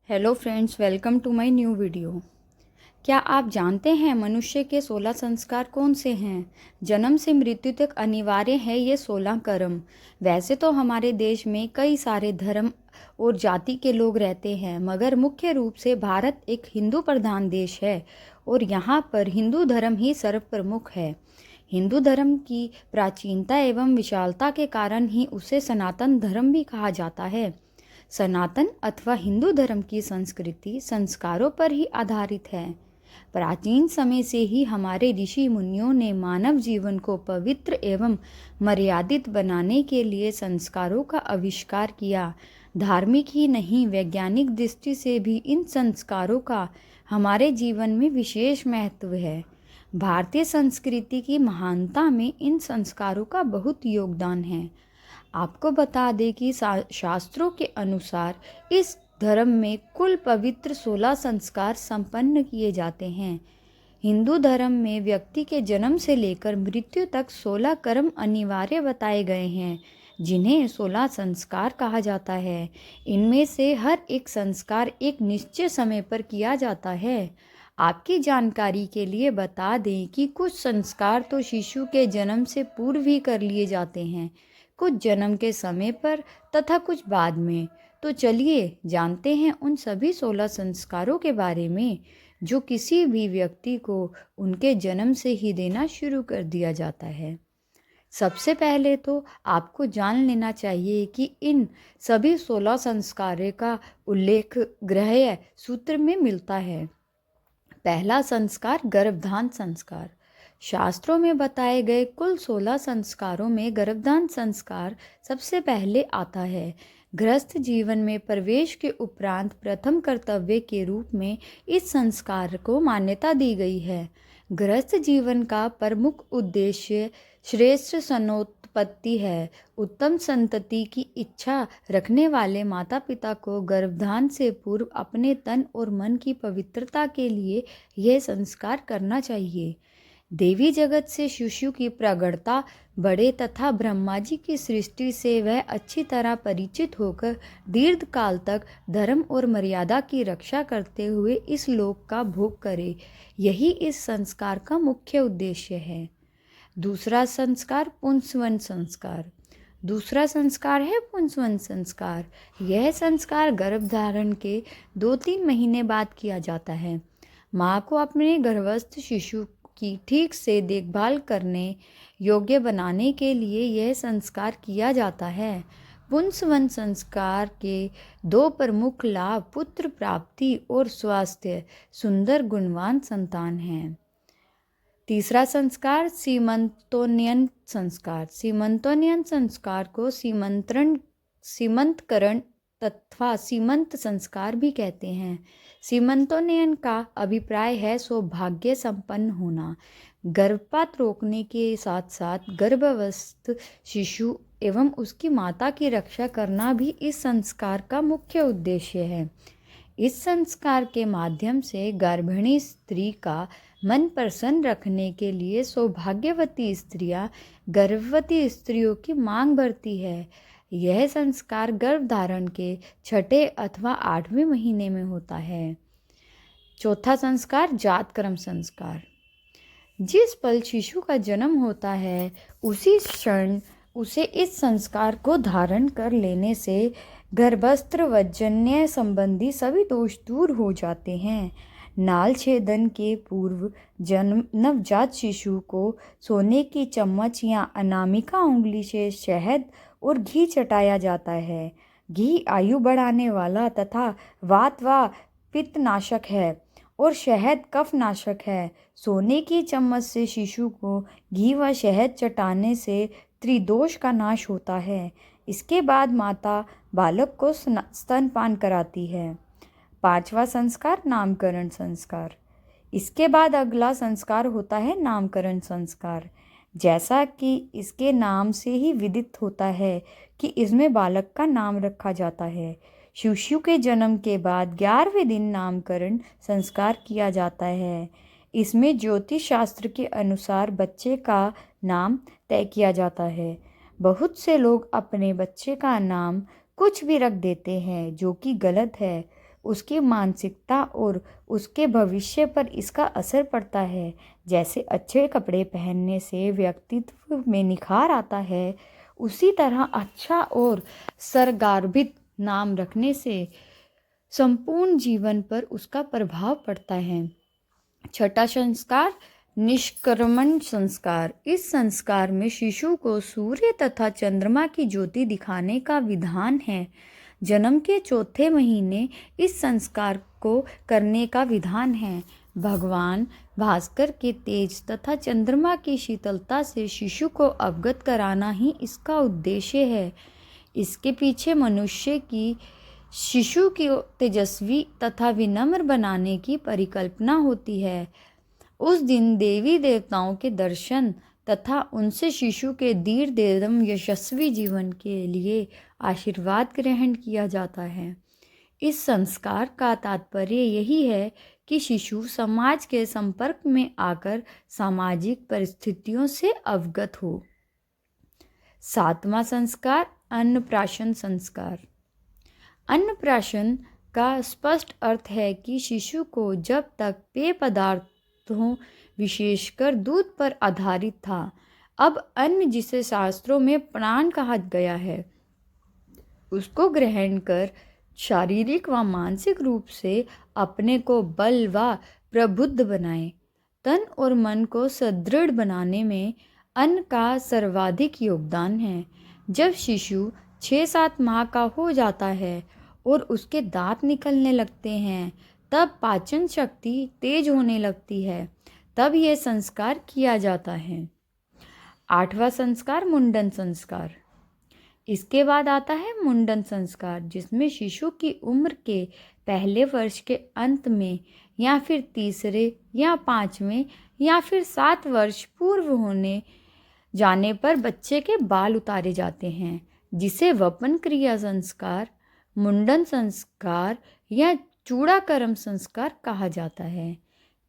Hello friends, welcome to my new video. क्या आप जानते हैं मनुष्य के 16 संस्कार कौन से हैं? जन्म से मृत्यु तक अनिवार्य है ये 16 कर्म। वैसे तो हमारे देश में कई सारे धर्म और जाति के लोग रहते हैं, मगर मुख्य रूप से भारत एक हिंदू प्रधान देश है और यहाँ पर हिंदू धर्म ही सर्वप्रमुख है। हिंदू धर्म की प्राचीनता एवं विशालता के कारण ही उसे सनातन धर्म भी कहा जाता है। सनातन अथवा हिंदू धर्म की संस्कृति संस्कारों पर ही आधारित है। प्राचीन समय से ही हमारे ऋषि मुनियों ने मानव जीवन को पवित्र एवं मर्यादित बनाने के लिए संस्कारों का आविष्कार किया। धार्मिक ही नहीं, वैज्ञानिक दृष्टि से भी इन संस्कारों का हमारे जीवन में विशेष महत्व है। भारतीय संस्कृति की महानता में इन संस्कारों का बहुत योगदान है। आपको बता दें कि शास्त्रों के अनुसार इस धर्म में कुल पवित्र 16 संस्कार संपन्न किए जाते हैं। हिंदू धर्म में व्यक्ति के जन्म से लेकर मृत्यु तक 16 कर्म अनिवार्य बताए गए हैं, जिन्हें 16 संस्कार कहा जाता है। इनमें से हर एक संस्कार एक निश्चित समय पर किया जाता है। आपकी जानकारी के लिए बता दें कि कुछ संस्कार तो शिशु के जन्म से पूर्व ही कर लिए जाते हैं, कुछ जन्म के समय पर तथा कुछ बाद में। तो चलिए जानते हैं उन सभी 16 संस्कारों के बारे में जो किसी भी व्यक्ति को उनके जन्म से ही देना शुरू कर दिया जाता है। सबसे पहले तो आपको जान लेना चाहिए कि इन सभी 16 संस्कारों का उल्लेख ग्रह्य सूत्र में मिलता है। पहला संस्कार गर्भधान संस्कार। शास्त्रों में बताए गए कुल 16 संस्कारों में गर्भधान संस्कार सबसे पहले आता है। गृहस्थ जीवन में प्रवेश के उपरांत प्रथम कर्तव्य के रूप में इस संस्कार को मान्यता दी गई है। गृहस्थ जीवन का प्रमुख उद्देश्य श्रेष्ठ संतानोत्पत्ति है। उत्तम संतति की इच्छा रखने वाले माता पिता को गर्भधान से पूर्व अपने तन और मन की पवित्रता के लिए यह संस्कार करना चाहिए। देवी जगत से शिशु की प्रगढ़ता बढ़े तथा ब्रह्मा जी की सृष्टि से वह अच्छी तरह परिचित होकर दीर्घ काल तक धर्म और मर्यादा की रक्षा करते हुए इस लोक का भोग करे, यही इस संस्कार का मुख्य उद्देश्य है। दूसरा संस्कार पुंसवन संस्कार। दूसरा संस्कार है पुंसवन संस्कार। यह संस्कार गर्भधारण के 2-3 महीने बाद किया जाता है। माँ को अपने गर्भस्थ शिशु की ठीक से देखभाल करने योग्य बनाने के लिए यह संस्कार किया जाता है। पुंसवन संस्कार के 2 प्रमुख लाभ पुत्र प्राप्ति और स्वास्थ्य, सुंदर गुणवान संतान हैं। तीसरा संस्कार सीमंतोन्नयन संस्कार। सीमंतोन्नयन संस्कार को सीमंतकरण तथा सीमंत संस्कार भी कहते हैं। सीमंतोन्नयन का अभिप्राय है सौभाग्य संपन्न होना। गर्भपात रोकने के साथ साथ गर्भावस्थ शिशु एवं उसकी माता की रक्षा करना भी इस संस्कार का मुख्य उद्देश्य है। इस संस्कार के माध्यम से गर्भिणी स्त्री का मन प्रसन्न रखने के लिए सौभाग्यवती स्त्रियां गर्भवती स्त्रियों की मांग भरती है। यह संस्कार गर्भधारण के 6ठे अथवा 8वें महीने में होता है। चौथा संस्कार जातकर्म संस्कार। जिस पल शिशु का जन्म होता है उसी क्षण उसे इस संस्कार को धारण कर लेने से गर्भस्थ व जन्य संबंधी सभी दोष दूर हो जाते हैं। नाल छेदन के पूर्व जन्म नवजात शिशु को सोने की चम्मच या अनामिका उंगली से शहद और घी चटाया जाता है। घी आयु बढ़ाने वाला तथा वात व पित्तनाशक है और शहद कफनाशक है। सोने की चम्मच से शिशु को घी व शहद चटाने से त्रिदोष का नाश होता है। इसके बाद माता बालक को स्तनपान कराती है। पांचवा संस्कार नामकरण संस्कार। इसके बाद अगला संस्कार होता है नामकरण संस्कार। जैसा कि इसके नाम से ही विदित होता है कि इसमें बालक का नाम रखा जाता है। शिशु के जन्म के बाद 11वें दिन नामकरण संस्कार किया जाता है। इसमें ज्योतिष शास्त्र के अनुसार बच्चे का नाम तय किया जाता है। बहुत से लोग अपने बच्चे का नाम कुछ भी रख देते हैं, जो कि गलत है। उसकी मानसिकता और उसके भविष्य पर इसका असर पड़ता है। जैसे अच्छे कपड़े पहनने से व्यक्तित्व में निखार आता है, उसी तरह अच्छा और सरगार्भित नाम रखने से संपूर्ण जीवन पर उसका प्रभाव पड़ता है। छठा संस्कार, निष्क्रमण संस्कार। इस संस्कार में शिशु को सूर्य तथा चंद्रमा की ज्योति दिखाने का विधान है। जन्म के चौथे महीने इस संस्कार को करने का विधान है। भगवान भास्कर के तेज तथा चंद्रमा की शीतलता से शिशु को अवगत कराना ही इसका उद्देश्य है। इसके पीछे मनुष्य की शिशु की तेजस्वी तथा विनम्र बनाने की परिकल्पना होती है। उस दिन देवी देवताओं के दर्शन तथा उनसे शिशु के दीर्घ एवं यशस्वी जीवन के लिए आशीर्वाद ग्रहण किया जाता है। इस संस्कार का तात्पर्य यही है कि शिशु समाज के संपर्क में आकर सामाजिक परिस्थितियों से अवगत हो। सातवां संस्कार, अन्नप्राशन संस्कार। अन्नप्राशन का स्पष्ट अर्थ है कि शिशु को जब तक पेय पदार्थों विशेषकर दूध पर आधारित था, अब अन्न जिसे शास्त्रों में प्राण कहा गया है, उसको ग्रहण कर शारीरिक व मानसिक रूप से अपने को बल व प्रबुद्ध बनाए। तन और मन को सुदृढ़ बनाने में अन्न का सर्वाधिक योगदान है। जब शिशु 6-7 माह का हो जाता है और उसके दांत निकलने लगते हैं, तब पाचन शक्ति तेज होने लगती है, तब यह संस्कार किया जाता है। आठवां संस्कार, मुंडन संस्कार। इसके बाद आता है मुंडन संस्कार, जिसमें शिशु की उम्र के पहले वर्ष के अंत में या फिर तीसरे या 5वें या फिर 7 वर्ष पूर्व होने जाने पर बच्चे के बाल उतारे जाते हैं, जिसे वपन क्रिया संस्कार, मुंडन संस्कार या चूड़ाकर्म संस्कार कहा जाता है।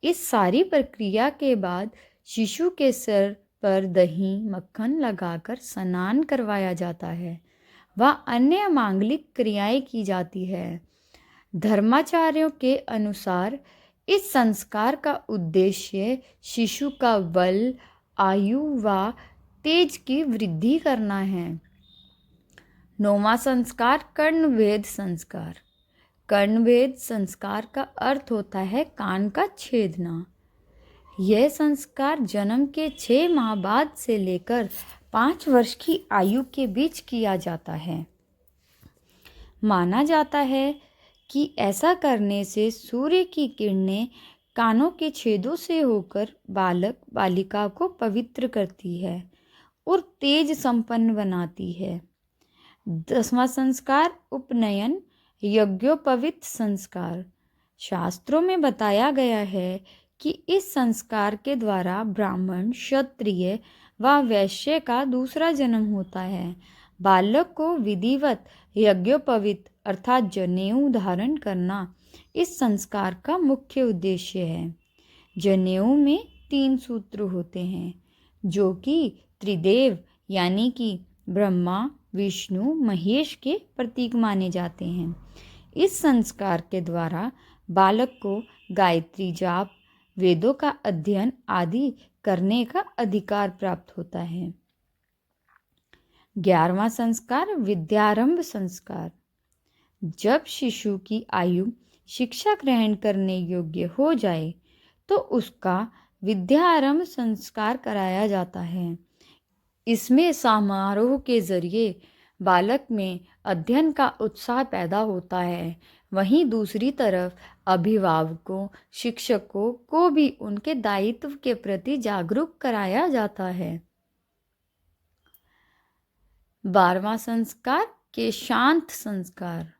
इस सारी प्रक्रिया के बाद शिशु के सिर पर दही मक्खन लगाकर स्नान करवाया जाता है व अन्य मांगलिक क्रियाएं की जाती है। धर्माचार्यों के अनुसार इस संस्कार का उद्देश्य शिशु का बल, आयु व तेज की वृद्धि करना है। 9वां संस्कार, कर्णवेध संस्कार। कर्णवेध संस्कार का अर्थ होता है कान का छेदना। यह संस्कार जन्म के 6 माह बाद से लेकर 5 वर्ष की आयु के बीच किया जाता है। माना जाता है कि ऐसा करने से सूर्य की किरणें कानों के छेदों से होकर बालक बालिका को पवित्र करती है और तेज संपन्न बनाती है। 10वां संस्कार, उपनयन यज्ञोपवीत संस्कार। शास्त्रों में बताया गया है कि इस संस्कार के द्वारा ब्राह्मण, क्षत्रिय व वैश्य का दूसरा जन्म होता है। बालक को विधिवत यज्ञोपवीत अर्थात जनेऊ धारण करना इस संस्कार का मुख्य उद्देश्य है। जनेऊ में 3 सूत्र होते हैं, जो कि त्रिदेव यानी कि ब्रह्मा, विष्णु, महेश के प्रतीक माने जाते हैं। इस संस्कार के द्वारा बालक को गायत्री जाप, वेदों का अध्ययन आदि करने का अधिकार प्राप्त होता है। 11वां संस्कार, विद्यारंभ संस्कार। जब शिशु की आयु शिक्षा ग्रहण करने योग्य हो जाए तो उसका विद्यारंभ संस्कार कराया जाता है। इसमें समारोह के जरिए बालक में अध्ययन का उत्साह पैदा होता है। वहीं दूसरी तरफ अभिभावकों, शिक्षकों को भी उनके दायित्व के प्रति जागरूक कराया जाता है। 12वां संस्कार, केशांत संस्कार।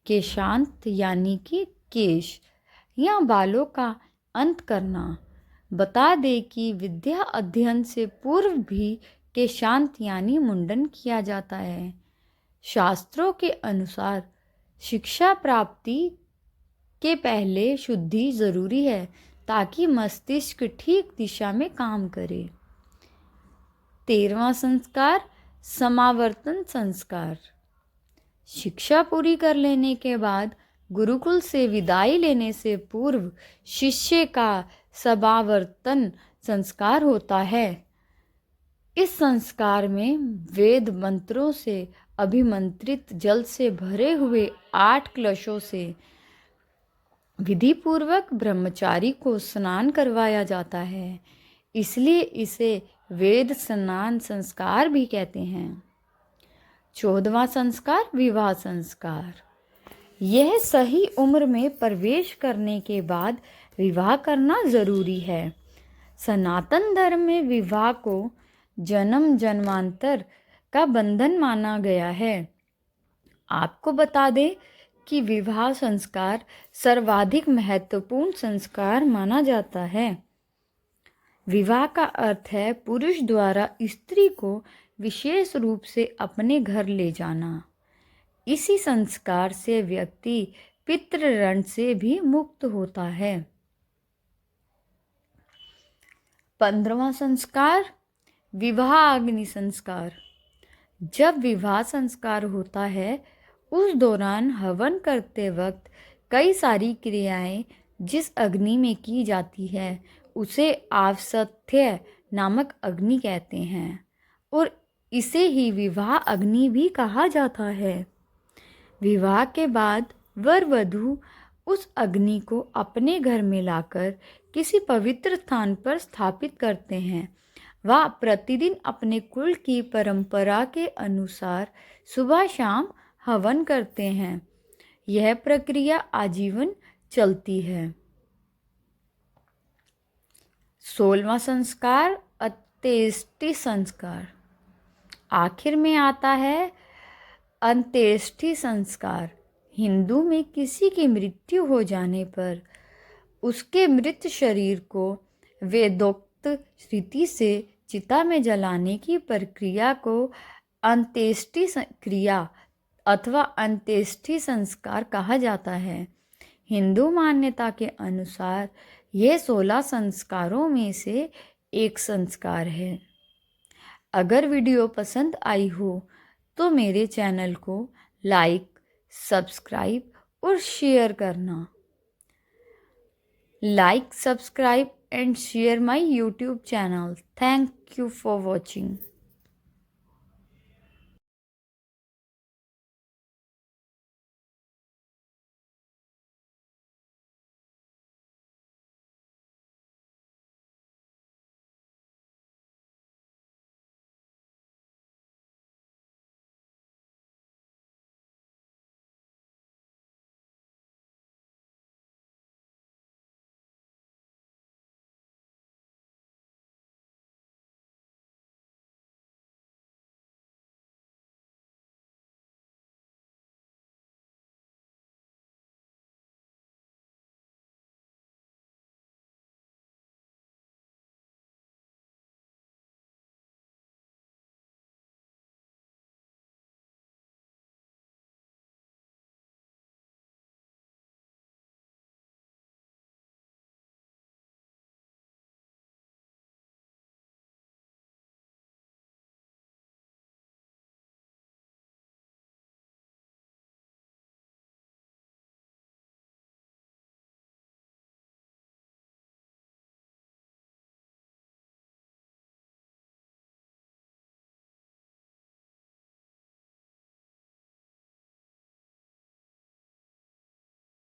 केशांत यानी कि केश या बालों का अंत करना। बता दे कि विद्या अध्ययन से पूर्व भी केशांत यानी मुंडन किया जाता है। शास्त्रों के अनुसार शिक्षा प्राप्ति के पहले शुद्धि जरूरी है ताकि मस्तिष्क ठीक दिशा में काम करे। 13वां संस्कार, समावर्तन संस्कार। शिक्षा पूरी कर लेने के बाद गुरुकुल से विदाई लेने से पूर्व शिष्य का समावर्तन संस्कार होता है। इस संस्कार में वेद मंत्रों से अभिमंत्रित जल से भरे हुए 8 कलशों से विधि पूर्वक ब्रह्मचारी को स्नान करवाया जाता है, इसलिए इसे वेद स्नान संस्कार भी कहते हैं। 14वां संस्कार विवाह संस्कार। यह सही उम्र में प्रवेश करने के बाद विवाह करना जरूरी है। सनातन धर्म में विवाह को जन्म जन्मांतर का बंधन माना गया है। आपको बता दें कि विवाह संस्कार सर्वाधिक महत्वपूर्ण संस्कार माना जाता है। विवाह का अर्थ है पुरुष द्वारा स्त्री को विशेष रूप से अपने घर ले जाना। इसी संस्कार से व्यक्ति पितृ ऋण से भी मुक्त होता है। 15वां संस्कार विवाह अग्नि संस्कार। जब विवाह संस्कार होता है उस दौरान हवन करते वक्त कई सारी क्रियाएं जिस अग्नि में की जाती है उसे आवसथ्य नामक अग्नि कहते हैं और इसे ही विवाह अग्नि भी कहा जाता है। विवाह के बाद वर वधू उस अग्नि को अपने घर में लाकर किसी पवित्र स्थान पर स्थापित करते हैं। वह प्रतिदिन अपने कुल की परंपरा के अनुसार सुबह शाम हवन करते हैं। यह प्रक्रिया आजीवन चलती है। 16वां संस्कार अंत्येष्टि संस्कार। आखिर में आता है अंत्येष्टि संस्कार। हिंदू में किसी की मृत्यु हो जाने पर उसके मृत शरीर को वेदोक्त रीति से चिता में जलाने की प्रक्रिया को अंत्येष्टि क्रिया अथवा अंत्येष्टि संस्कार कहा जाता है। हिंदू मान्यता के अनुसार यह 16 संस्कारों में से एक संस्कार है। अगर वीडियो पसंद आई हो तो मेरे चैनल को लाइक, सब्सक्राइब और शेयर करना। Like, subscribe and share my YouTube channel. Thank you for watching.